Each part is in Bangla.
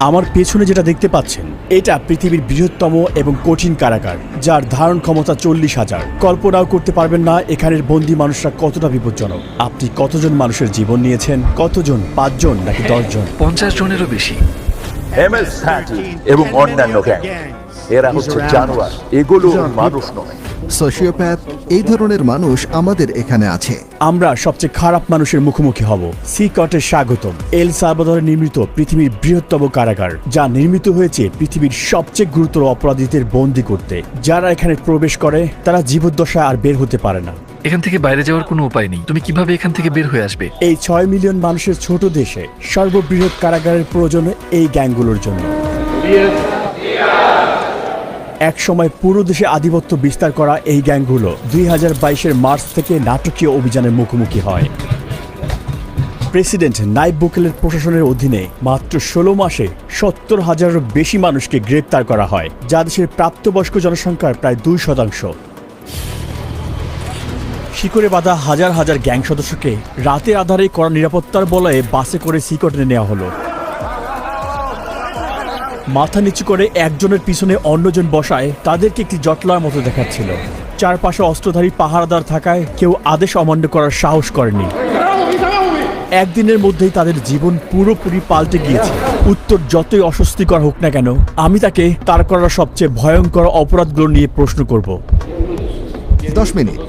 আমার পেছনে যেটা দেখতে পাচ্ছেন এটা পৃথিবীর বৃহত্তম এবং কঠিন কারাগার, যার ধারণ ক্ষমতা 40,000। কল্পনাও করতে পারবেন না এখানের বন্দী মানুষরা কতটা বিপজ্জনক। আপনি কতজন মানুষের জীবন নিয়েছেন? কতজন? 5 জন নাকি 10 জন? 50 জনেরও বেশি। MS-30 এবং অন্যান্য গ্যাং, এরা হচ্ছে জানোয়ার, এগুলো মানুষ নয়। সোশিওপ্যাথ, এই ধরনের মানুষ আমাদের এখানে আছে। আমরা সবচেয়ে খারাপ মানুষের মুখোমুখি হব। সিকটের স্বাগতম। এল সালভাদরে নির্মিত পৃথিবীর বৃহত্তম কারাগার, যা নির্মিত হয়েছে পৃথিবীর সবচেয়ে গুরুতর অপরাধীদের বন্দী করতে। যারা এখানে প্রবেশ করে তারা জীবদ্দশায় আর বের হতে পারে না। এখান থেকে বাইরে যাওয়ার কোনো উপায় নেই। তুমি কিভাবে এখান থেকে বের হয়ে আসবে? এই 6 মিলিয়ন মানুষের ছোট দেশে সর্ববৃহৎ কারাগারের প্রয়োজন এই গ্যাংগুলোর জন্য। এক সময় পুরো দেশে আধিপত্য বিস্তার করা এই গ্যাংগুলো 2022-এর মার্চ থেকে নাটকীয় অভিযানের মুখোমুখি হয়। প্রেসিডেন্ট নাইব বুকেলের প্রশাসনের অধীনে মাত্র 16 মাসে 70,000-এরও বেশি মানুষকে গ্রেপ্তার করা হয়, যা দেশের প্রাপ্তবয়স্ক জনসংখ্যার প্রায় 2%। শিকড়ে বাঁধা হাজার হাজার গ্যাং সদস্যকে রাতের আধারে কড়া নিরাপত্তার বলয়ে বাসে করে সিকটে নেওয়া হলো। মাথা নিচু করে একজনের পিছনে অন্যজন বসায় তাদেরকে একটি জটলার মতো দেখাচ্ছিল। চারপাশে অস্ত্রধারী পাহারাদার থাকায় কেউ আদেশ অমান্য করার সাহস করেনি। একদিনের মধ্যেই তাদের জীবন পুরোপুরি পাল্টে গিয়েছে। উত্তর যতই অস্বস্তিকর হোক না কেন, আমি তাকে তার করা সবচেয়ে ভয়ঙ্কর অপরাধগুলো নিয়ে প্রশ্ন করব। 10 মিনিট।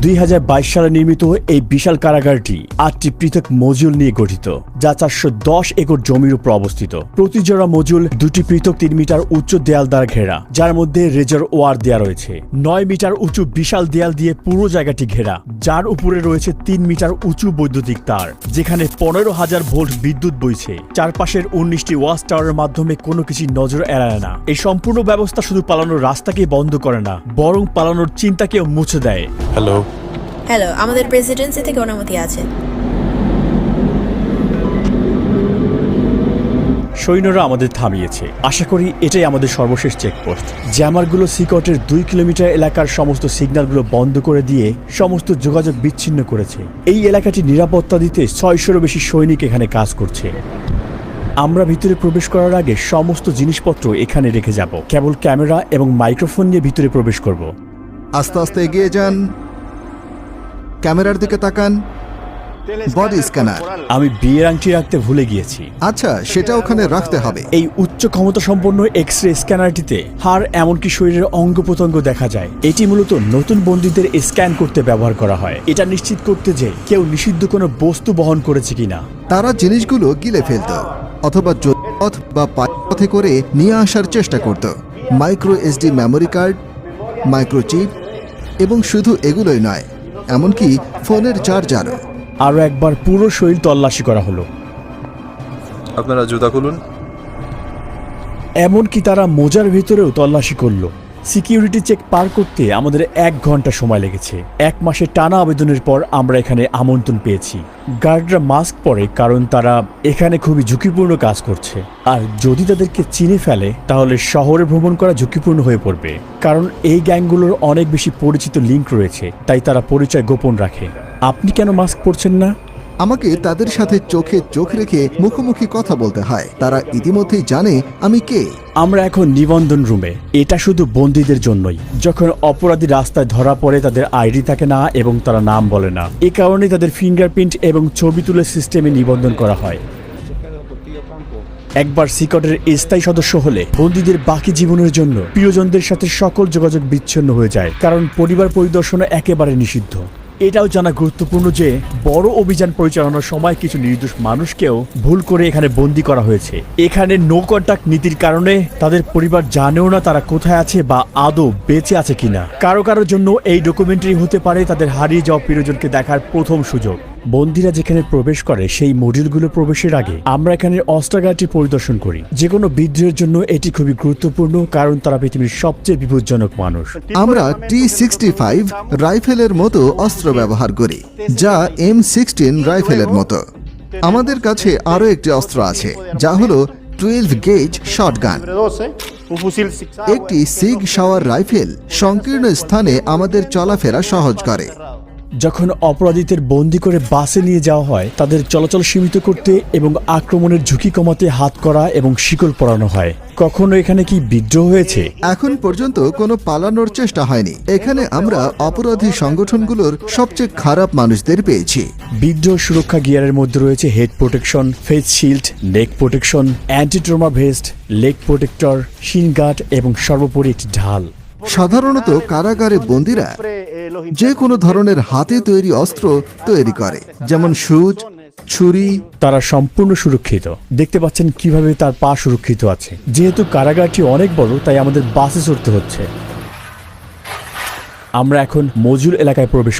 2022 সালে নির্মিত এই বিশাল কারাগারটি 8টি পৃথক মজুল নিয়ে গঠিত, যা 410 একর জমির উপর অবস্থিত। প্রতি জোড়া মজুল 2টি পৃথক 3 মিটার উচ্চ দেয়াল দ্বারা ঘেরা, যার মধ্যে রেজার ওয়ার দেয়া রয়েছে। 9 মিটার উঁচু বিশাল দেয়াল দিয়ে পুরো জায়গাটি ঘেরা, যার উপরে রয়েছে 3 মিটার উঁচু বৈদ্যুতিক তার, যেখানে 15,000 ভোল্ট বিদ্যুৎ বইছে। চারপাশের 19টি ওয়াচ টাওয়ারের মাধ্যমে কোনো কিছু নজর এড়ায় না। এই সম্পূর্ণ ব্যবস্থা শুধু পালানোর রাস্তাকে বন্ধ করে না, বরং পালানোর চিন্তাকেও মুছে দেয়। হ্যালো, আমাদের প্রেসিডেন্সি থেকে অনুমতি আছে। সৈন্যরা আমাদের থামিয়েছে। আশা করি এটাই আমাদের সর্বশেষ চেকপোস্ট। জ্যামারগুলো সিকটের 2 কিলোমিটার এলাকার সমস্ত সিগন্যালগুলো বন্ধ করে দিয়ে সমস্ত যোগাযোগ বিচ্ছিন্ন করেছে। এই এলাকাটি নিরাপত্তা দিতে 600-এরও বেশি সৈনিক এখানে কাজ করছে। আমরা ভিতরে প্রবেশ করার আগে সমস্ত জিনিসপত্র এখানে রেখে যাব। কেবল ক্যামেরা এবং মাইক্রোফোন নিয়ে ভিতরে প্রবেশ করব। আস্তে আস্তে এগিয়ে যান, ক্যামেরার দিকে তাকান। Body scanner. আমি বিয়ের আংটি রাখতে ভুলে গিয়েছি। আচ্ছা, সেটা ওখানে রাখতে হবে। এই উচ্চ ক্ষমতা সম্পন্ন এক্স-রে স্ক্যানারটিতে হাড় এমনকি শরীরের অঙ্গ প্রত্যঙ্গ দেখা যায়। এটি মূলত নতুন বন্দীদের স্ক্যান করতে ব্যবহার করা হয়, এটা নিশ্চিত করতে যে কেউ নিষিদ্ধ কোনো বস্তু বহন করেছে কিনা। তারা জিনিসগুলো গিলে ফেলত অথবা পথ বা পথে করে নিয়ে আসার চেষ্টা করত। Micro SD memory card, microchip এবং শুধু এগুলোই নয়, এমনকি ফোনের চার্জারও। আরও একবার পুরো শরীর তল্লাশি করা হলো। আপনারা জুতা খুলুন। এমনকি তারা মোজার ভিতরেও তল্লাশি করলো। সিকিউরিটি চেক পার করতে আমাদের 1 ঘন্টা সময় লেগেছে। 1 মাসের টানা আবেদনের পর আমরা এখানে আমন্ত্রণ পেয়েছি। গার্ডরা মাস্ক পরে, কারণ তারা এখানে খুবই ঝুঁকিপূর্ণ কাজ করছে। আর যদি তাদেরকে চিনে ফেলে তাহলে শহরে ভ্রমণ করা ঝুঁকিপূর্ণ হয়ে পড়বে, কারণ এই গ্যাংগুলোর অনেক বেশি পরিচিত লিঙ্ক রয়েছে, তাই তারা পরিচয় গোপন রাখে। আপনি কেন মাস্ক পরছেন না? আমাকে তাদের সাথে চোখে চোখ রেখে মুখোমুখি কথা বলতে হয়। তারা ইতিমধ্যেই জানে আমি কে। আমরা এখন নিবন্ধন রুমে। এটা শুধু বন্দীদের জন্যই। যখন অপরাধী রাস্তায় ধরা পড়ে তাদের আইডি থাকে না এবং তারা নাম বলে না। এ কারণে তাদের ফিঙ্গারপ্রিন্ট এবং ছবি তুলে সিস্টেমে নিবন্ধন করা হয়। একবার সিকটের স্থায়ী সদস্য হলে বন্দীদের বাকি জীবনের জন্য প্রিয়জনদের সাথে সকল যোগাযোগ বিচ্ছিন্ন হয়ে যায়, কারণ পরিবার পরিদর্শন একেবারে নিষিদ্ধ। এটাও জানা গুরুত্বপূর্ণ যে বড় অভিযান পরিচালনার সময় কিছু নির্দোষ মানুষকেও ভুল করে এখানে বন্দী করা হয়েছে। এখানে নো কন্টাক্ট নীতির কারণে তাদের পরিবার জানেও না তারা কোথায় আছে বা আদৌ বেঁচে আছে কিনা। কারো কারোর জন্য এই ডকুমেন্টারি হতে পারে তাদের হারিয়ে যাওয়া প্রিয়জনকে দেখার প্রথম সুযোগ। বন্দীরা যেখানে প্রবেশ করে সেই মডিউলগুলো প্রবেশের আগে আমরা এখানে অস্ত্রাগারটি পরিদর্শন করি। যে কোনো বিদ্রোহের জন্য এটি খুবই গুরুত্বপূর্ণ, কারণ তারা পৃথিবীর সবচেয়ে বিপজ্জনক মানুষ। আমরা T65 রাইফেলের মতো অস্ত্র ব্যবহার করি, যা M16 রাইফেলের মতো। আমাদের কাছে আরও একটি অস্ত্র আছে, যা হলো 12 গেজ শটগান। একটি সিগ শাওয়ার রাইফেল সংকীর্ণ স্থানে আমাদের চলাফেরা সহজ করে। যখন অপরাধীদের বন্দি করে বাসে নিয়ে যাওয়া হয় তাদের চলাচল সীমিত করতে এবং আক্রমণের ঝুঁকি কমাতে হাত করা এবং শিকল পরানো হয়। কখনো এখানে কি বিদ্রোহ হয়েছে? এখন পর্যন্ত কোনো পালানোর চেষ্টা হয়নি। এখানে আমরা অপরাধী সংগঠনগুলোর সবচেয়ে খারাপ মানুষদের পেয়েছি। বিদ্রোহ সুরক্ষা গিয়ারের মধ্যে রয়েছে head protection, face shield, neck protection, anti trauma vest, leg protector, shin guard এবং সর্বোপরি একটি ঢাল। সাধারণত কারাগারে বন্দীরা যে কোনো ধরনের হাতে তৈরি অস্ত্র তৈরি করে, যেমন সুচ, ছুরি। তারা সম্পূর্ণ সুরক্ষিত। দেখতে পাচ্ছেন কিভাবে তার পা সুরক্ষিত আছে। যেহেতু কারাগারটি অনেক বড় তাই আমাদের বাসে চড়তে হচ্ছে। আমরা এখন মজুল এলাকায় প্রবেশ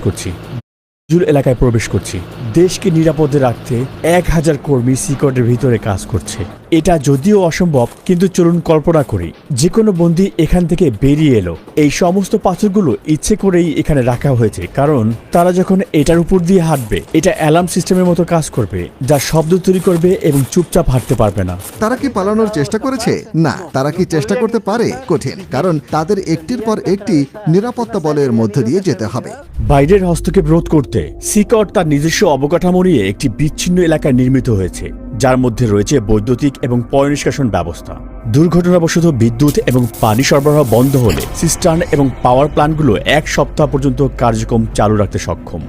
করছি। দেশকে নিরাপদে রাখতে 1000 কর্মী সিকটের ভিতরে কাজ করছে। এটা যদিও অসম্ভব, কিন্তু চলুন কল্পনা করি যে কোনো বন্দী এখান থেকে বেরিয়ে এলো। এই সমস্ত পাথরগুলো ইচ্ছে করেই এখানে রাখা হয়েছে, কারণ তারা যখন এটার উপর দিয়ে হাঁটবে এটা অ্যালার্ম সিস্টেমের মতো কাজ করবে, যা শব্দ তৈরি করবে এবং চুপচাপ হাঁটতে পারবে না। তারা কি পালানোর চেষ্টা করেছে? না। তারা কি চেষ্টা করতে পারে? কঠিন, কারণ তাদের একটির পর একটি নিরাপত্তা বলয়ের মধ্য দিয়ে যেতে হবে। বাইরের হস্তক্ষেপ রোধ করতে সিকট তার নিজস্ব অবকাঠামো নিয়ে একটি বিচ্ছিন্ন এলাকায় নির্মিত হয়েছে, যার মধ্যে রয়েছে বৈদ্যুতিক এবং পয় নিষ্কাশন ব্যবস্থা। দুর্ঘটনাবশত বিদ্যুৎ এবং পানি সরবরাহ বন্ধ হলে সিস্টার্ন এবং পাওয়ার প্ল্যান্টগুলো 1 সপ্তাহ পর্যন্ত কার্যক্রম চালু রাখতে সক্ষম।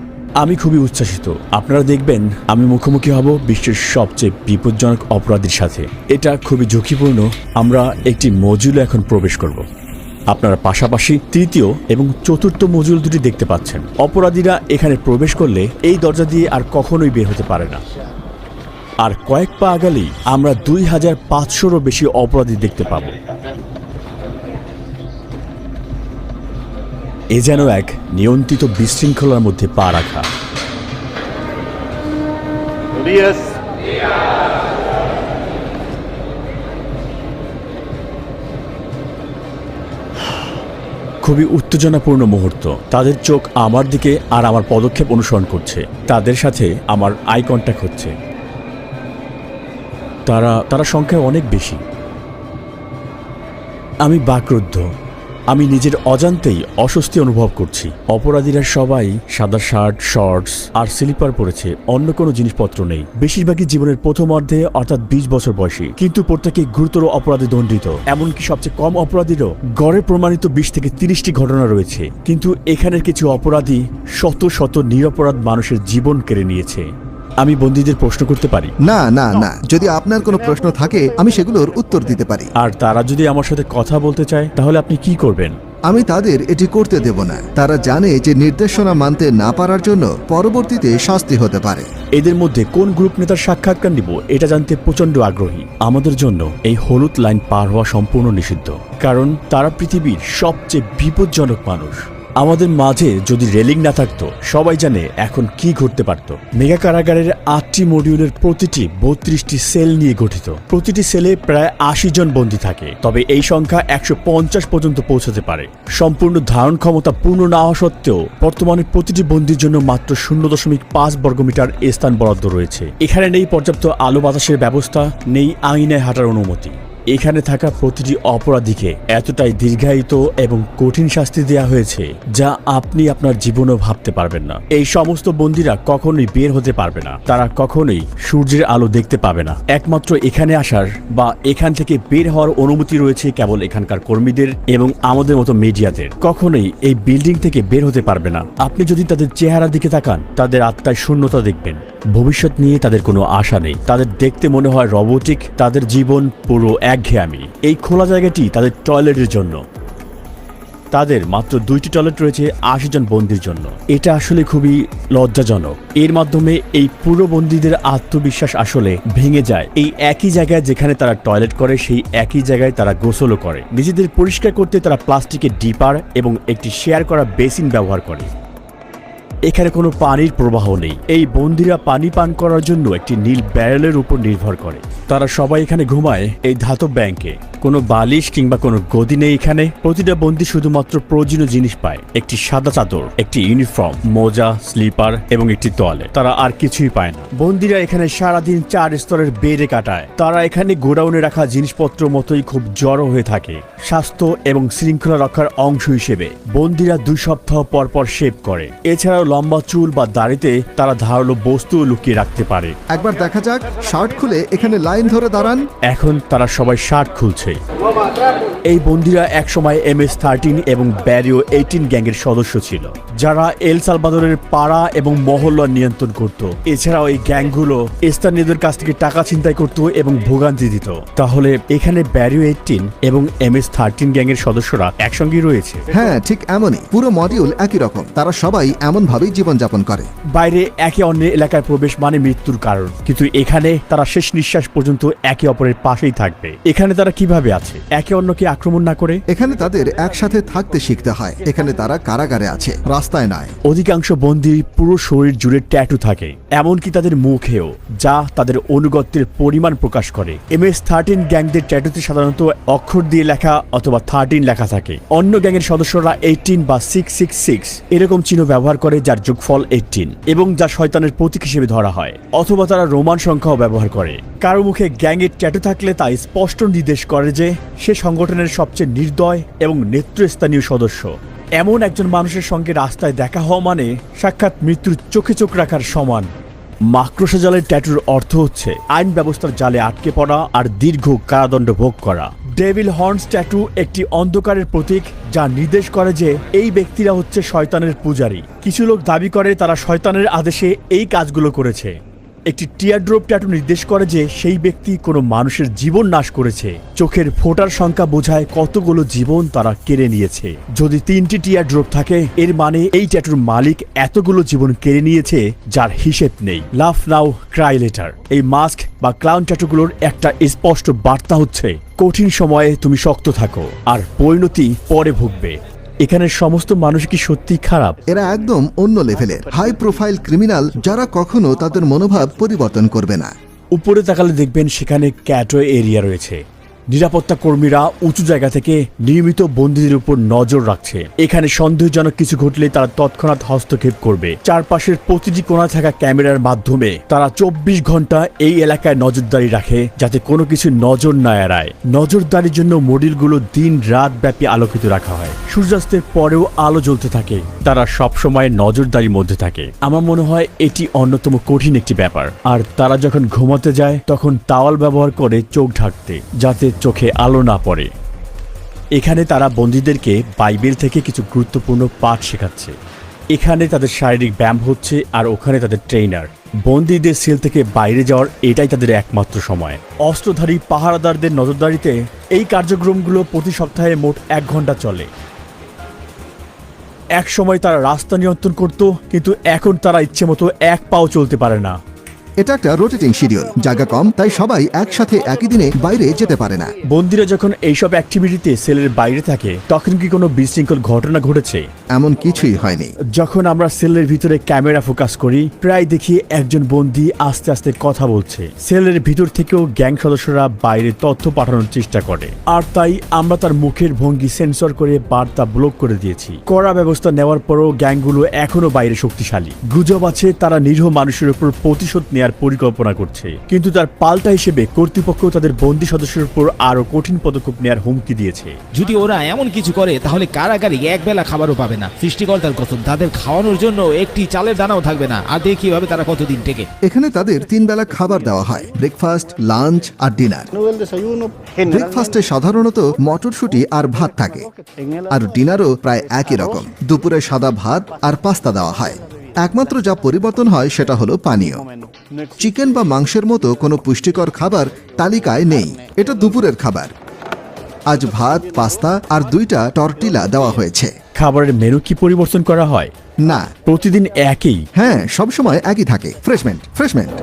আমি খুবই উচ্ছ্বাসিত। আপনারা দেখবেন আমি মুখোমুখি হব বিশ্বের সবচেয়ে বিপজ্জনক অপরাধীর সাথে। এটা খুবই ঝুঁকিপূর্ণ। আমরা একটি মজুলে এখন প্রবেশ করব। আপনারা পাশাপাশি তৃতীয় এবং চতুর্থ মজুল দুটি দেখতে পাচ্ছেন। অপরাধীরা এখানে প্রবেশ করলে এই দরজা দিয়ে আর কখনোই বের হতে পারে না। আর কয়েক পা আগালেই আমরা 2500-রও বেশি অপরাধী দেখতে পাব। এ যেন এক নিয়ন্ত্রিত বিশৃঙ্খলার মধ্যে পা রাখা। খুবই উত্তেজনাপূর্ণ মুহূর্ত। তাদের চোখ আমার দিকে আর আমার পদক্ষেপ অনুসরণ করছে। তাদের সাথে আমার আই কন্ট্যাক্ট হচ্ছে। তারা সংখ্যায় অনেক বেশি। আমি বাকরুদ্ধ। আমি নিজের অজান্তেই অস্বস্তি অনুভব করছি। অপরাধীরা সবাই সাদা শার্ট, শর্টস আর স্লিপার পরেছে, অন্য কোনো জিনিসপত্র নেই। বেশিরভাগই জীবনের প্রথমার্ধে অর্থাৎ 20 বছর বয়সী, কিন্তু প্রত্যেকে গুরুতর অপরাধে দণ্ডিত। এমনকি সবচেয়ে কম অপরাধীরও গড়ে প্রমাণিত 20 থেকে 30টি ঘটনা রয়েছে। কিন্তু এখানের কিছু অপরাধী শত শত নিরপরাধ মানুষের জীবন কেড়ে নিয়েছে। আমি বন্দীদের প্রশ্ন করতে পারি? না না না, যদি আপনার কোনো প্রশ্ন থাকে আমি সেগুলোর উত্তর দিতে পারি। আর তারা যদি আমার সাথে কথা বলতে চায় তাহলে আপনি কি করবেন? আমি তাদের এটি করতে দেব না। তারা জানে যে নির্দেশনা মানতে না পারার জন্য পরবর্তীতে শাস্তি হতে পারে। এদের মধ্যে কোন গ্রুপ নেতার সাক্ষাৎকার নিব এটা জানতে প্রচন্ড আগ্রহী। আমাদের জন্য এই হলুদ লাইন পার হওয়া সম্পূর্ণ নিষিদ্ধ, কারণ তারা পৃথিবীর সবচেয়ে বিপজ্জনক মানুষ। আমাদের মাঝে যদি রেলিং না থাকতো, সবাই জানে এখন কি ঘটতে পারত। মেগা কারাগারের 8টি মডিউলের প্রতিটি 32টি সেল নিয়ে গঠিত। প্রতিটি সেলে প্রায় 80 জন বন্দী থাকে, তবে এই সংখ্যা 150 পর্যন্ত পৌঁছাতে পারে। সম্পূর্ণ ধারণ ক্ষমতা পূর্ণ না হওয়া সত্ত্বেও বর্তমানে প্রতিটি বন্দীর জন্য মাত্র 0.5 বর্গমিটার স্থান বরাদ্দ রয়েছে। এখানে নেই পর্যাপ্ত আলো বাতাসের ব্যবস্থা, নেই আঙিনায় হাঁটার অনুমতি। এখানে থাকা প্রতিটি অপরাধীকে এতটাই দীর্ঘায়িত এবং কঠিন শাস্তি দেওয়া হয়েছে যা আপনি আপনার জীবনেও ভাবতে পারবেন না। এই সমস্ত বন্দীরা কখনোই বের হতে পারবে না। তারা কখনোই সূর্যের আলো দেখতে পাবে না। একমাত্র এখানে আসার বা এখান থেকে বের হওয়ার অনুমতি রয়েছে কেবল এখানকার কর্মীদের এবং আমাদের মতো মিডিয়াদের। কখনোই এই বিল্ডিং থেকে বের হতে পারবে না। আপনি যদি তাদের চেহারার দিকে তাকান, তাদের আত্মায় শূন্যতা দেখবেন। ভবিষ্যৎ নিয়ে তাদের কোনো আশা নেই। তাদের দেখতে মনে হয় রোবোটিক। তাদের জীবন পুরো একঘেয়েমি। এই খোলা জায়গাটি তাদের টয়লেটের জন্য। তাদের মাত্র 2টি টয়লেট রয়েছে 80 জন বন্দীর জন্য। এটা আসলে খুবই লজ্জাজনক। এর মাধ্যমে এই পুরো বন্দীদের আত্মবিশ্বাস আসলে ভেঙে যায়। এই একই জায়গায় যেখানে তারা টয়লেট করে, সেই একই জায়গায় তারা গোসলও করে। নিজেদের পরিষ্কার করতে তারা প্লাস্টিকের ডিপার এবং একটি শেয়ার করা বেসিন ব্যবহার করে। এখানে কোনো পানির প্রবাহ নেই। এই বন্দীরা পানি পান করার জন্য একটি নীল ব্যারেলের উপর নির্ভর করে। তারা সবাই এখানে ঘুমায় এই ধাতব ব্যাংকে। কোনো বালিশ কিংবা কোনো গদি নেই এখানে। প্রতিটা বন্দী শুধুমাত্র প্রয়োজনীয় জিনিস পায়, একটি সাদা চাদর, একটি ইউনিফর্ম, মোজা, স্লিপার এবং একটি তোয়ালেট। তারা আর কিছুই পায় না। বন্দীরা এখানে সারাদিন 4 স্তরের বেডে কাটায়। তারা এখানে গোডাউনে রাখা জিনিসপত্র মতোই খুব জড়ো হয়ে থাকে। স্বাস্থ্য এবং শৃঙ্খলা রক্ষার অংশ হিসেবে বন্দীরা 2 সপ্তাহ পর পর শেভ করে। এছাড়াও লম্বা চুল বা দাড়িতে তারা ধারালো বস্তু লুকিয়ে রাখতে পারে। একবার দেখা যাক, শার্ট খুলে এখানে লাইন ধরে দাঁড়ান। এখন তারা সবাই শার্ট খুলছে। এই বন্দীরা একসময় MS-13 এবং ব্যারিও 18 গ্যাংয়ের সদস্য ছিল, যারা এল সালভাদোরের পাড়া এবং মহল্লা নিয়ন্ত্রণ করত। এছাড়াও এই গ্যাংগুলো স্থানীয়দের কাছ থেকে টাকা ছিনতাই করত এবং ভোগান্তি দিত। তাহলে এখানে ব্যারিও 18 এবং MS-13 গ্যাংয়ের সদস্যরা একসঙ্গেই রয়েছে। হ্যাঁ, ঠিক এমনই। পুরো মডিউল একই রকম। তারা সবাই এমনভাবেই জীবনযাপন করে। বাইরে একে অন্যের এলাকায় প্রবেশ মানে মৃত্যুর কারণ, কিন্তু এখানে তারা শেষ নিঃশ্বাস পর্যন্ত একে অপরের পাশেই থাকবে। এখানে তারা কিভাবে আছে একে অন্যকে আক্রমণ না করে? এখানে তাদের একসাথে থাকতে শিখতে হয়। এখানে তারা কারাগারে আছে, রাস্তায় নয়। অধিকাংশ বন্দী পুরো শরীর জুড়ে ট্যাটু থাকে, এমনকি তাদের মুখেও, যা তাদের অনুগত্যের পরিমাণ প্রকাশ করে। MS-13 গ্যাংদের ট্যাটুতে সাধারণত অক্ষর দিয়ে লেখা অথবা 13 লেখা থাকে। অন্য গ্যাংয়ের সদস্যরা 18 বা 666 এরকম চিহ্ন ব্যবহার করে, যার যোগফল 18 এবং যা শয়তানের প্রতীক হিসেবে ধরা হয়। অথবা তারা রোমান সংখ্যাও ব্যবহার করে। কারো মুখে গ্যাংয়ের ট্যাটু থাকলে তা স্পষ্ট নির্দেশ করে যে সে সংগঠনের সবচেয়ে নির্দয় এবং নেতৃস্থানীয় সদস্য। এমন একজন মানুষের সঙ্গে রাস্তায় দেখা হওয়া মানে সাক্ষাৎ মৃত্যুর চোখে চোখ রাখার সমান। মাকড়সা জালের ট্যাটুর অর্থ হচ্ছে আইন ব্যবস্থার জালে আটকে পড়া আর দীর্ঘ কারাদণ্ড ভোগ করা। ডেভিল হর্নস ট্যাটু একটি অন্ধকারের প্রতীক, যা নির্দেশ করে যে এই ব্যক্তিরা হচ্ছে শয়তানের পূজারী। কিছু লোক দাবি করে তারা শয়তানের আদেশে এই কাজগুলো করেছে। একটি টিয়ারড্রপ ট্যাটু নির্দেশ করে যে সেই ব্যক্তি কোনো মানুষের জীবন নাশ করেছে। চোখের ফোঁটার সংখ্যা বোঝায় কতগুলো জীবন তারা কেড়ে নিয়েছে। যদি 3টি টিয়ারড্রপ থাকে, এর মানে এই ট্যাটুর মালিক এতগুলো জীবন কেড়ে নিয়েছে যার হিসেব নেই। লাভ নাও ক্রাই লেটার, এই মাস্ক বা ক্লাউন ট্যাটুগুলোর একটা স্পষ্ট বার্তা হচ্ছে কঠিন সময়ে তুমি শক্ত থাকো, আর পরিণতি পরে ভুগবে। এখানের সমস্ত মানুষ কি সত্যি খারাপ? এরা একদম অন্য লেভেলের হাই প্রোফাইল ক্রিমিনাল, যারা কখনো তাদের মনোভাব পরিবর্তন করবে না। উপরে তাকালে দেখবেন সেখানে ক্যাটওয়ে এরিয়া রয়েছে। নিরাপত্তা কর্মীরা উঁচু জায়গা থেকে নিয়মিত বন্দীদের উপর নজর রাখছে। এখানে সন্দেহজনক কিছু ঘটলে তারা তৎক্ষণাৎ হস্তক্ষেপ করবে। চারপাশের প্রতিটি কোণায় থাকা ক্যামেরার মাধ্যমে তারা 24 ঘন্টা এই এলাকায় নজরদারি রাখে, যাতে কোনো কিছু নজর না এড়ায়। নজরদারির জন্য মডিউলগুলো দিন রাত ব্যাপী আলোকিত রাখা হয়। সূর্যাস্তের পরেও আলো জ্বলতে থাকে। তারা সবসময় নজরদারির মধ্যে থাকে। আমার মনে হয় এটি অন্যতম কঠিন একটি ব্যাপার। আর তারা যখন ঘুমাতে যায় তখন তাওয়াল ব্যবহার করে চোখ ঢাকতে, যাতে চোখে আলো না পড়ে। এখানে তারা বন্দীদেরকে বাইবেল থেকে কিছু গুরুত্বপূর্ণ পাঠ শেখাচ্ছে। এখানে তাদের শারীরিক ব্যায়াম হচ্ছে, আর ওখানে তাদের ট্রেইনার। বন্দীদের সেল থেকে বাইরে যাওয়ার এটাই তাদের একমাত্র সময়। অস্ত্রধারী পাহারাদারদের নজরদারিতে এই কার্যক্রমগুলো প্রতি সপ্তাহে মোট 1 ঘন্টা চলে। এক সময় তারা রাস্তা নিয়ন্ত্রণ করত, কিন্তু এখন তারা ইচ্ছে মতো 1 পাও চলতে পারে না। এটা একটা রোটেটিং শিডিউল, জায়গা কম, তাই সবাই একসাথে একই দিনে বাইরে যেতে পারে না। বন্দীরা যখন এইসব অ্যাক্টিভিটিতে সেলের বাইরে থাকে, তখন কি কোনো বিশৃঙ্খল ঘটনা ঘটেছে? এমন কিছুই হয়নি। যখন আমরা সেলের ভিতরে ক্যামেরা ফোকাস করি, প্রায় দেখি একজন বন্দী আস্তে আস্তে কথা বলছে। সেলের ভিতর থেকেও গ্যাং সদস্যরা বাইরে তথ্য পাঠানোর চেষ্টা করে, আর তাই আমরা তার মুখের ভঙ্গি সেন্সর করে বার্তা ব্লক করে দিয়েছি। কড়া ব্যবস্থা নেওয়ার পরও গ্যাংগুলো এখনো বাইরে শক্তিশালী। গুজব আছে তারা নিরীহ মানুষের উপর প্রতিশোধ নেওয়ার পরিকল্পনা করছে, কিন্তু তার পাল্টা হিসেবে কর্তৃপক্ষ তাদের বন্দী সদস্যের উপর আরো কঠিন পদক্ষেপ নেওয়ার হুমকি দিয়েছে। যদি ওরা এমন কিছু করে তাহলে কারাগারে একবেলা খাবারও পাবে না। সৃষ্টিকর্তার কসম, তাদের খাওয়ানোর জন্য একটি চালের দানাও থাকবে না। আর দেখি কিভাবে তারা কতদিন টেকে। এখানে তাদের 3 বেলা খাবার দেওয়া হয়, ব্রেকফাস্ট, লাঞ্চ আর ডিনার। ব্রেকফাস্টে সাধারণত মটরশুঁটি আর ভাত থাকে, আর ডিনারও প্রায় একই রকম। দুপুরে সাদা ভাত আর পাস্তা দেওয়া হয়। একমাত্র যা পরিবর্তন হয় সেটা হলো পানীয়। চিকেন বা মাংসের মতো কোনো পুষ্টিকর খাবার তালিকায় নেই। এটা দুপুরের খাবার। আজ ভাত, পাস্তা আর 2টা টর্টিলা দেওয়া হয়েছে। খাবারের মেনু কি পরিবর্তন করা হয়? না, প্রতিদিন একই। হ্যাঁ, সবসময় একই থাকে। ফ্রেশমেন্ট।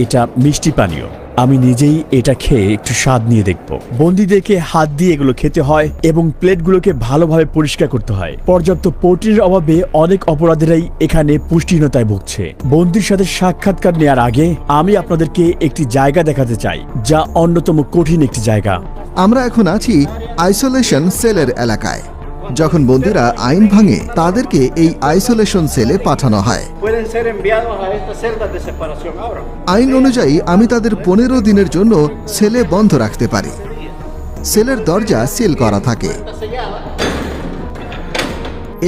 এটা মিষ্টি পানীয়। আমি নিজেই এটা খেয়ে একটু স্বাদ নিয়ে দেখব। বন্দীদেরকে হাত দিয়ে এগুলো খেতে হয় এবং প্লেটগুলোকে ভালোভাবে পরিষ্কার করতে হয়। পর্যাপ্ত প্রোটিনের অভাবে অনেক অপরাধীরাই এখানে পুষ্টিহীনতায় ভুগছে। বন্দির সাথে সাক্ষাৎকার নেওয়ার আগে আমি আপনাদেরকে একটি জায়গা দেখাতে চাই, যা অন্যতম কঠিন একটি জায়গা। আমরা এখন আছি আইসোলেশন সেলের এলাকায়। যখন বন্দীরা আইন ভাঙে তাদেরকে এই আইসোলেশন সেলে পাঠানো হয়। pueden ser enviados a estas celdas de separación ahora. আইন অনুযায়ী আমি তাদের 15 দিনের জন্য সেলে বন্ধ রাখতে পারি। সেলের দরজা সিল করা থাকে।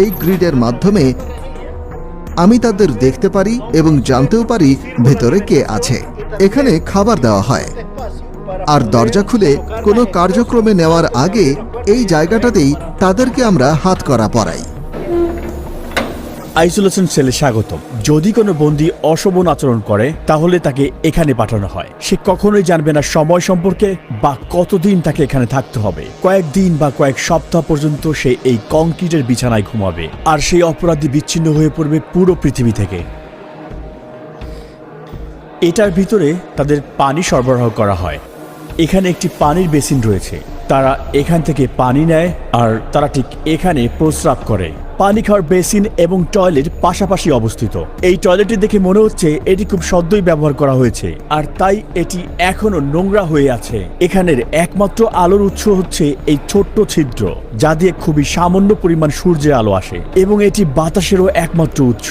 এই গ্রিডের মাধ্যমে আমি তাদের দেখতে পারি এবং জানতেও পারি ভেতরে কে আছে। এখানে খাবার দেওয়া হয়, আর দরজা খুলে কোনো কার্যক্রমে নেওয়ার আগে এই জায়গাটাতেই তাদেরকে আমরা হাতকড়া পরাই। আইসোলেশন সেলে স্বাগতম। যদি কোনো বন্দী অশোভন আচরণ করে তাহলে তাকে এখানে পাঠানো হয়। সে কখনোই জানবে না সময় সম্পর্কে বা কতদিন তাকে এখানে থাকতে হবে। কয়েকদিন বা কয়েক সপ্তাহ পর্যন্ত সে এই কংক্রিটের বিছানায় ঘুমাবে, আর সেই অপরাধী বিচ্ছিন্ন হয়ে পড়বে পুরো পৃথিবী থেকে। এটার ভিতরে তাদের পানি সরবরাহ করা হয়। এখানে একটি পানির বেসিন রয়েছে। তারা এখান থেকে পানি নেয় আর তারা ঠিক এখানে প্রস্রাব করে। পানি খাওয়ার বেসিন এবং টয়লেট পাশাপাশি অবস্থিত। এই টয়লেটটি দেখে মনে হচ্ছে এটি খুব সদ্যই ব্যবহার করা হয়েছে, আর তাই এটি এখনো নোংরা হয়ে আছে। এখানের একমাত্র আলোর উৎস হচ্ছে এই ছোট্ট ছিদ্র, যা দিয়ে খুবই সামান্য পরিমাণ সূর্যের আলো আসে, এবং এটি বাতাসেরও একমাত্র উৎস।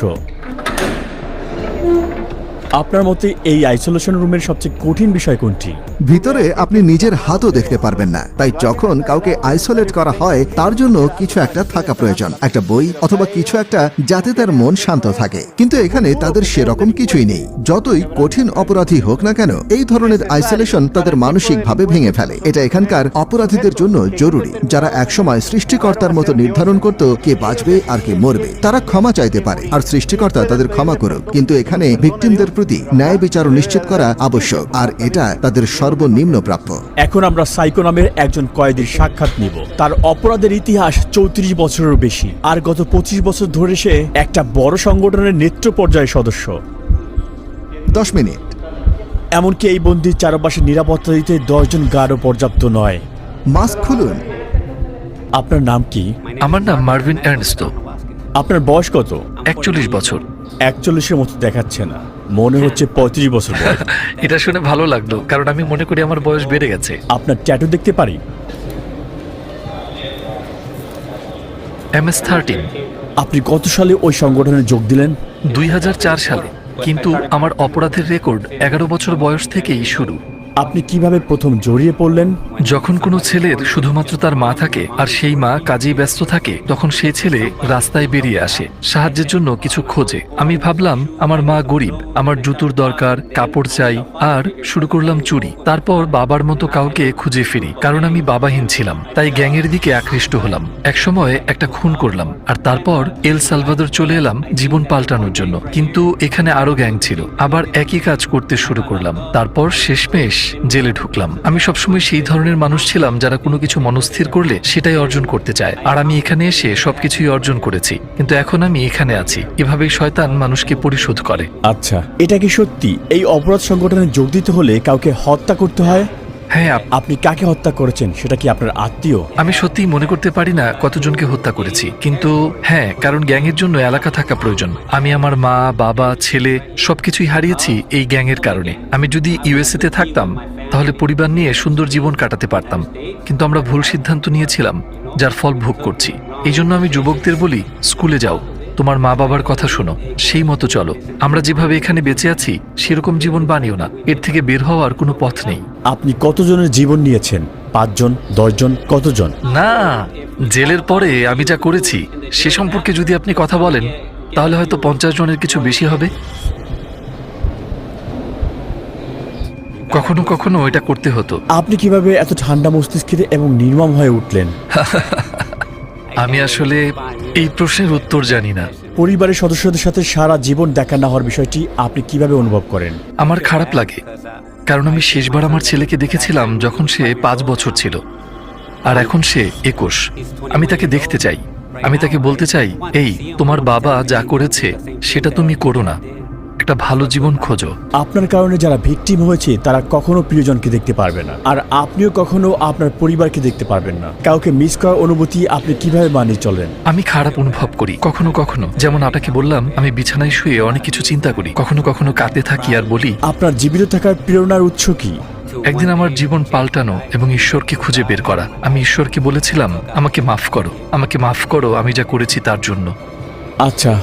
আপনার মতে এই আইসোলেশন রুমের সবচেয়ে কঠিন বিষয় কোনটি? ভিতরে আপনি নিজের হাতও দেখতে পারবেন না, তাই যখন কাউকে আইসোলেট করা হয় তার জন্য কিছু একটা থাকা প্রয়োজন, একটা বই অথবা কিছু একটা, যাতে তার মন শান্ত থাকে। কিন্তু এখানে তাদের সেরকম কিছুই নেই। যতই কঠিন অপরাধী হোক না কেন, এই ধরনের আইসোলেশন তাদের মানসিকভাবে ভেঙে ফেলে। এটা এখানকার অপরাধীদের জন্য জরুরি, যারা একসময় সৃষ্টিকর্তার মতো নির্ধারণ করত কে বাঁচবে আর কে মরবে। তারা ক্ষমা চাইতে পারে, আর সৃষ্টিকর্তা তাদের ক্ষমা করুক। কিন্তু এখানে ভিকটিমদের প্রতি ন্যায় বিচার নিশ্চিত করা আবশ্যক, আর এটা তাদের সর্বনিম্ন প্রাপ্য। এখন আমরা সাইকো নামের একজন কয়েদির সাক্ষাৎ নিব। তার অপরাধের ইতিহাস 34 বছরেরও বেশি, আর গত 25 বছর ধরে সে একটা বড় সংগঠনের নেতৃত্ব পর্যায়ের সদস্য। 10 মিনিট। এমনকি এই বন্দির চারপাশে নিরাপত্তা দিতে 10 জন গার্ডও পর্যাপ্ত নয়। মাস্ক খুলুন। আপনার নাম কি? আমার নাম মার্ভিন এর্নেস্টো। আপনার বয়স কত? 41 বছর। 41-এর মতো দেখাচ্ছে না, মনে হচ্ছে 35 বছর বয়স। এটা শুনে ভালো লাগলো, কারণ আমি মনে করি আমার বয়স বেড়ে গেছে। আপনার ট্যাটু দেখতে পারি? MS-13। আপনি কত সালে ওই সংগঠনে যোগ দিলেন? 2004 সালে, কিন্তু আমার অপরাধের রেকর্ড 11 বছর বয়স থেকেই শুরু। আপনি কিভাবে প্রথম জড়িয়ে পড়লেন? যখন কোনো ছেলের শুধুমাত্র তার মা থাকে আর সেই মা কাজেই ব্যস্ত থাকে, তখন সেই ছেলে রাস্তায় বেরিয়ে আসে সাহায্যের জন্য কিছু খোঁজে। আমি ভাবলাম আমার মা গরিব, আমার জুতোর দরকার, কাপড় চাই, আর শুরু করলাম চুরি। তারপর বাবার মতো কাউকে খুঁজে ফিরি, কারণ আমি বাবাহীন ছিলাম, তাই গ্যাংয়ের দিকে আকৃষ্ট হলাম। একসময় একটা খুন করলাম, আর তারপর এল সালভাদর চলে এলাম জীবন পাল্টানোর জন্য। কিন্তু এখানে আরো গ্যাং ছিল, আবার একই কাজ করতে শুরু করলাম। তারপর শেষমেশ জেলে ঢুকলাম। আমি সবসময় সেই ধরনের মানুষ ছিলাম যারা কোনো কিছু মনস্থির করলে সেটাই অর্জন করতে চায়, আর আমি এখানে এসে সবকিছুই অর্জন করেছি। কিন্তু এখন আমি এখানে আছি। এভাবেই শয়তান মানুষকে পরিশোধ করে। আচ্ছা, এটা কি সত্যি এই অপরাধ সংগঠনে যোগ দিতে হলে কাউকে হত্যা করতে হয়? হ্যাঁ। আপনি কাকে হত্যা করেছেন? সেটা কি আপনার আত্মীয়? আমি সত্যিই মনে করতে পারি না কতজনকে হত্যা করেছি, কিন্তু হ্যাঁ, কারণ গ্যাংয়ের জন্য এলাকা থাকা প্রয়োজন। আমি আমার মা, বাবা, ছেলে সবকিছুই হারিয়েছি এই গ্যাংয়ের কারণে। আমি যদি USA তে থাকতাম তাহলে পরিবার নিয়ে সুন্দর জীবন কাটাতে পারতাম, কিন্তু আমরা ভুল সিদ্ধান্ত নিয়েছিলাম, যার ফল ভোগ করছি। এই জন্য আমি যুবকদের বলি, স্কুলে যাও, তোমার মা বাবার কথা শোনো, সেই মতো চলো। আমরা যেভাবে এখানে বেঁচে আছি সেরকম জীবন বানিও না। এর থেকে বের হওয়ার কোনো পথ নেই। আপনি কতজনের জীবন নিয়েছেন? 5 জন, 10 জন, কতজন? না, জেলের পরে আমি যা করেছি সে সম্পর্কে যদি আপনি কথা বলেন তাহলে হয়তো 50 জনের কিছু বেশি হবে। কখনো কখনো এটা করতে হতো। আপনি কিভাবে এত ঠান্ডা মস্তিষ্কের এবং নির্মম হয়ে উঠলেন? আমি আসলে এই প্রশ্নের উত্তর জানি না। পরিবারের সদস্যদের সাথে সারা জীবন দেখা না হওয়ার বিষয়টি আপনি কিভাবে অনুভব করেন? আমার খারাপ লাগে, কারণ আমি শেষবার আমার ছেলেকে দেখেছিলাম যখন সে 5 বছর ছিল, আর এখন সে 21। আমি তাকে দেখতে চাই। আমি তাকে বলতে চাই, এই তোমার বাবা যা করেছে সেটা তুমি করো না। একটা ভালো জীবন খোঁজো। আপনার কারণে যারা ভিকটিম হয়েছে তারা কখনো প্রিয়জনকে দেখতে পারবে না, আর আপনিও কখনো আপনার পরিবারকে দেখতে পারবেন না। কাউকে মিস করার অনুভূতি আপনি কিভাবে মানিয়ে চলেন? আমি খারাপ অনুভব করি কখনো কখনো, যেমন আপনাকে বললাম আমি বিছানায় শুয়ে অনেক কিছু চিন্তা করি, কখনো কখনো কাঁদতে থাকি আর বলি আপনার জীবিত থাকার প্রেরণার উৎস কি? একদিন আমার জীবন পাল্টানো এবং ঈশ্বরকে খুঁজে বের করা। আমি ঈশ্বরকে বলেছিলাম আমাকে মাফ করো, আমাকে মাফ করো আমি যা করেছি তার জন্য। আচ্ছা,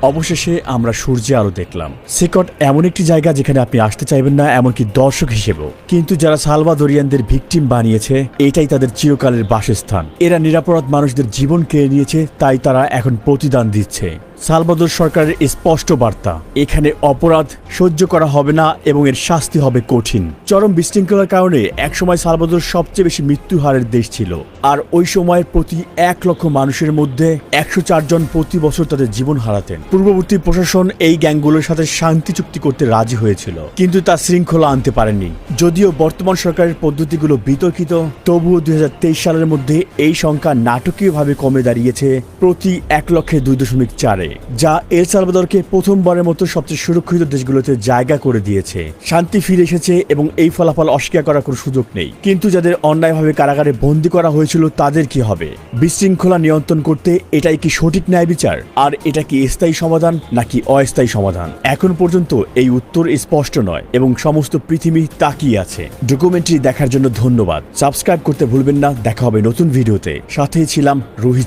অবশেষে আমরা সূর্যে আলো দেখলাম। সেকট এমন একটি জায়গা যেখানে আপনি আসতে চাইবেন না, এমনকি দর্শক হিসেবেও। কিন্তু যারা সালভাদোরিয়ানদের ভিকটিম বানিয়েছে, এটাই তাদের চিরকালের বাসস্থান। এরা নিরাপরাধ মানুষদের জীবন কেড়ে নিয়েছে, তাই তারা এখন প্রতিদান দিচ্ছে। সালভাদোর সরকারের স্পষ্ট বার্তা, এখানে অপরাধ সহ্য করা হবে না এবং এর শাস্তি হবে কঠিন। চরম বিশৃঙ্খলার কারণে একসময় সালভাদোর সবচেয়ে বেশি মৃত্যু হারের দেশ ছিল, আর ওই সময়ের প্রতি 1 লক্ষ মানুষের মধ্যে 104 জন প্রতি বছর তাদের জীবন হারাতেন। পূর্ববর্তী প্রশাসন এই গ্যাংগুলোর সাথে শান্তি চুক্তি করতে রাজি হয়েছিল, কিন্তু তা শৃঙ্খলা আনতে পারেনি। যদিও বর্তমান সরকারের পদ্ধতিগুলো বিতর্কিত, তবুও 2023 সালের মধ্যে এই সংখ্যা নাটকীয়ভাবে কমে দাঁড়িয়েছে প্রতি 1,02.4, যা এল সালভাদরকে প্রথমবারের মতো সবচেয়ে সুরক্ষিত দেশগুলোতে জায়গা করে দিয়েছে। শান্তি ফিরে এসেছে এবং এই ফলাফল অস্বীকার করার কোনো সুযোগ নেই। কিন্তু যাদের অন্যায়ভাবে কারাগারে বন্দী করা হয়েছিল তাদের কি হবে? বিশৃঙ্খলা নিয়ন্ত্রণ করতে এটাই কি সঠিক ন্যায় বিচার? আর এটা কি স্থায়ী সমাধান নাকি অস্থায়ী সমাধান? এখন পর্যন্ত এই উত্তর স্পষ্ট নয় এবং সমস্ত পৃথিবী তাকিয়ে আছে। ডকুমেন্টারি দেখার জন্য ধন্যবাদ। সাবস্ক্রাইব করতে ভুলবেন না। দেখা হবে নতুন ভিডিওতে। সাথেই ছিলাম রুহি।